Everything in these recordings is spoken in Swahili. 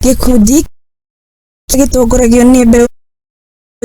gikundi gitongoragio ni mbeũ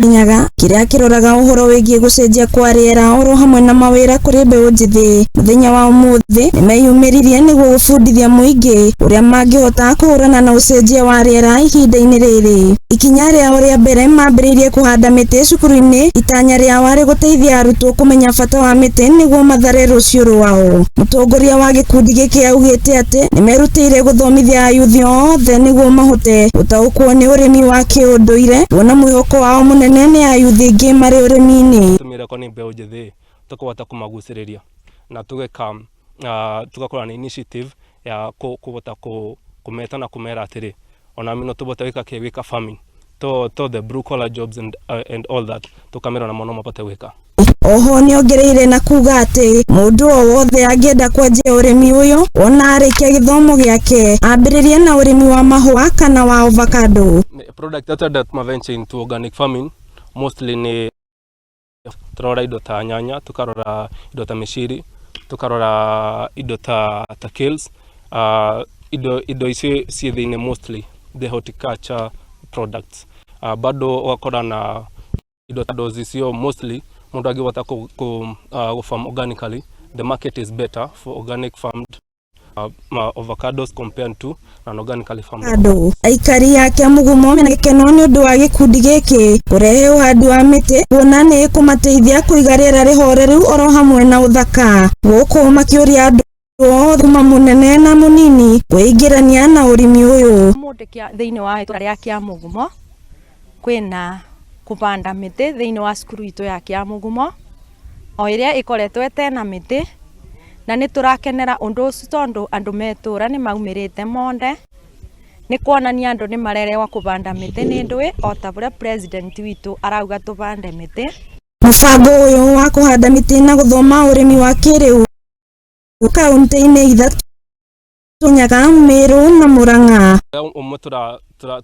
nyaga kiria kiroraga uhoro wigie gucenjia kwa riera oro hamwe na mawira kuri mbeũ njithi. Muthenya wa umuthi nimeyumiririe niguo gubundithia muingi uria mangihota kuhurana na ucenjia wa riera ihinda-ini riri. Ikinya riao ria mbere mambiriirie kuhanda miti cukuru-ini, itanya riao ari guteithia arutwo kumenya bata wa miti niguo mathare rucio rwao. Mutongoria wa gikundi giki augite ati nimerutire guthomithia ayuthi othe niguo mahote gutaukwo ni urimi wa kiunduire, wona mwihoko wao munene ni ayuthi ingi mari urimi-ini. Tumira ko ni mbeũ njithi tukuhota kumaguciriria na tugakorwo na initiative ya kuhota kumeta na kumera atiri ona mino tubote wika kiwika farming to the blue collar jobs and all that tukamera na mono mabote wika. Oho ni ongereire na kuga ati mundu o wothe angienda kwanjia urimi uyu ona arikia githomo giake ambiririe na urimi wa mahua kana wa avocado. Product that ma venture into organic farming mostly ni turora indo ta nyanya, tukarora indo ta mishiri, tukarora indo ta kales, indo ici ci thine mostly the horticulture products. Bado wakora na indo ta dozi sio mostly mundu angihota ku farm organically. The market is better for organic farmed avocados compared to non-organically farmed. Aikari yake mugumo mena gikeno ni undu wa gikundi giki kurehe uhandi wa miti wona ni kumateithia kuiga riera rihoreru oro hamwe na uthaka. Guku makiuria andu thuma munene na munini kuingirania na urimi uyu. Mundikia thiini wa itura ria Kiamugumo kwina kupanda miti thiini wa cukuru itu ya Kiamugumo o iria ikoretwo etena miti na ni turakenera undu ucio tondu andu metura ni maumirite monde ni kuonania andu ni marerewa kupanda miti ni ndui o ta buria president witu arauga tupande miti. Mubango uyu wa kuhanda miti na guthoma urimi wa kiriu kaunti-ini ithatu Nyaga, Meru na Murang'a. Umwe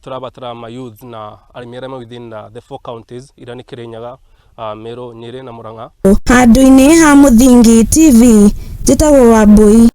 turabatara ma youth na arimi aria within the 4 counties iria ni Kirinyaga, Meru, Nyeri na Murang'a. Handu-ini ha Muthingi TV, njitagwo Wambui.